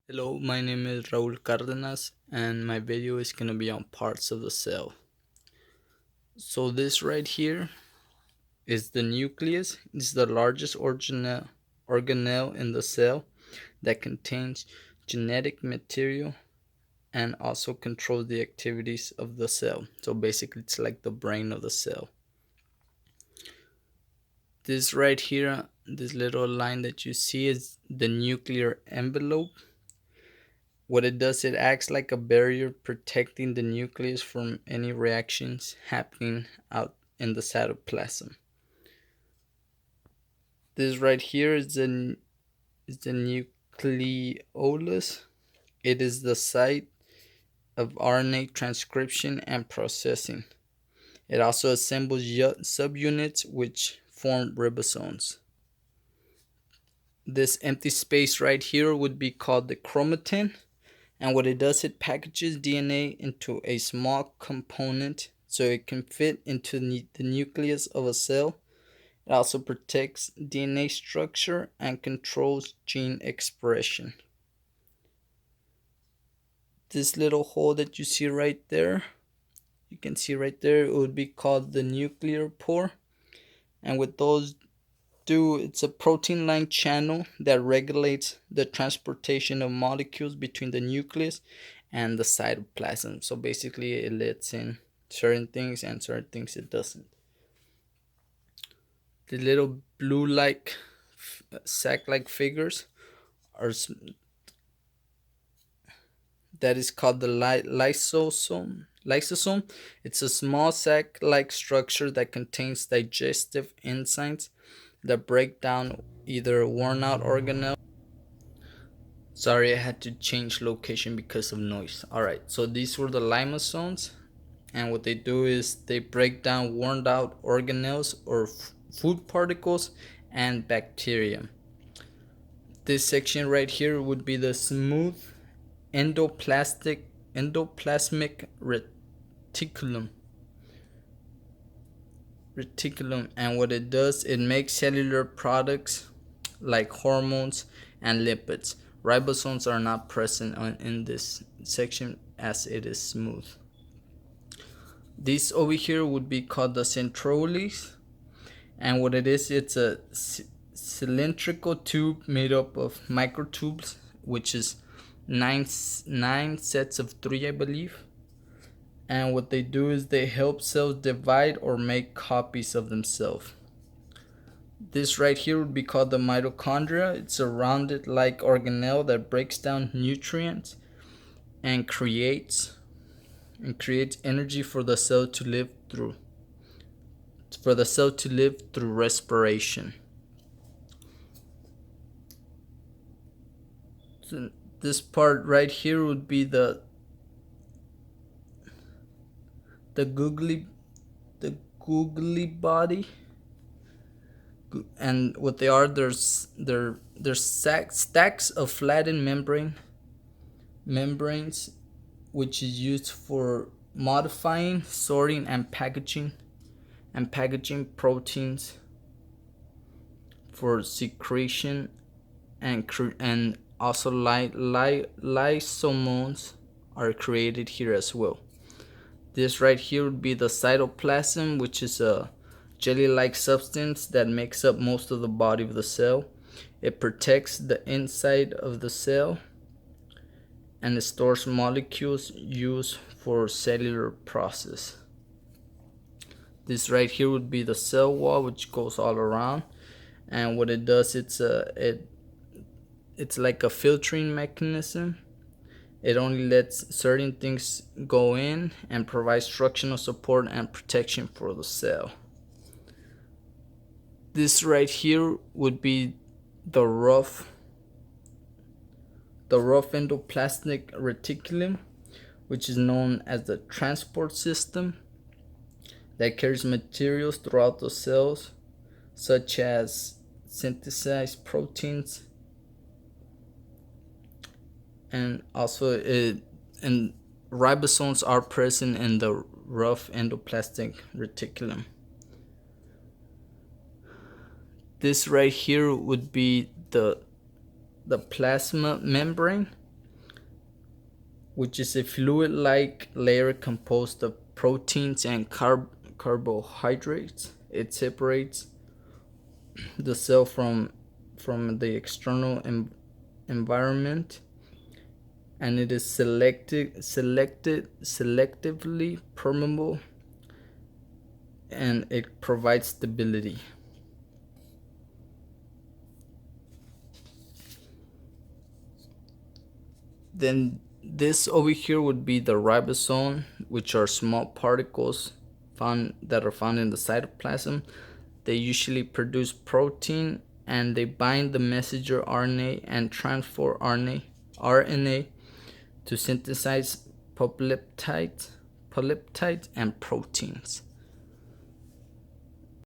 Hello, my name is Raul Cardenas and my video is going to be on parts of the cell. So this right here is the nucleus. It's the largest organelle in the cell that contains genetic material and also controls the activities of the cell. So basically it's like the brain of the cell. This right here, this little line that you see is the nuclear envelope. What it does, it acts like a barrier protecting the nucleus from any reactions happening out in the cytoplasm. This right here is the nucleolus. It is the site of RNA transcription and processing. It also assembles subunits which form ribosomes. This empty space right here would be called the chromatin. And what it does, it packages DNA into a small component so it can fit into the nucleus of a cell. It also protects DNA structure and controls gene expression. This little hole that you see right there, you can see right there, it would be called the nuclear pore. And what those do, it's a protein line channel that regulates the transportation of molecules between the nucleus and the cytoplasm. So basically it lets in certain things and certain things it doesn't. The little blue like sac like figures are that is called the lysosome. It's a small sac like structure that contains digestive enzymes that break down either worn out organelles. Sorry, I had to change location because of noise. Alright, so these were the lisosomes, and what they do is they break down worn out organelles or food particles and bacteria. This section right here would be the smooth endoplasmic reticulum, and what it does, it makes cellular products like hormones and lipids. Ribosomes are not present in this section as it is smooth. This over here would be called the centroles, and what it is, it's a cylindrical tube made up of microtubes, which is nine sets of three, I believe. And what they do is they help cells divide or make copies of themselves. This right here would be called the mitochondria. It's a rounded like organelle that breaks down nutrients and creates energy for the cell to live through respiration. So this part right here would be the googly body, and what they are, there's stacks of flattened membranes which is used for modifying, sorting, and packaging proteins for secretion, and also lysosomes are created here as well. This right here would be the cytoplasm, which is a jelly-like substance that makes up most of the body of the cell. It protects the inside of the cell and it stores molecules used for cellular process. This right here would be the cell wall, which goes all around, and what it does, it's like a filtering mechanism. It only lets certain things go in and provides structural support and protection for the cell. This right here would be the rough endoplasmic reticulum, which is known as the transport system that carries materials throughout the cells, such as synthesized proteins, and also and ribosomes are present in the rough endoplasmic reticulum. This right here would be the plasma membrane, which is a fluid-like layer composed of proteins and carbohydrates. It separates the cell from the external environment, and it is selectively permeable, and it provides stability. Then this over here would be the ribosome, which are small particles that are found in the cytoplasm. They usually produce protein, and they bind the messenger RNA and transport RNA to synthesize polypeptides and proteins.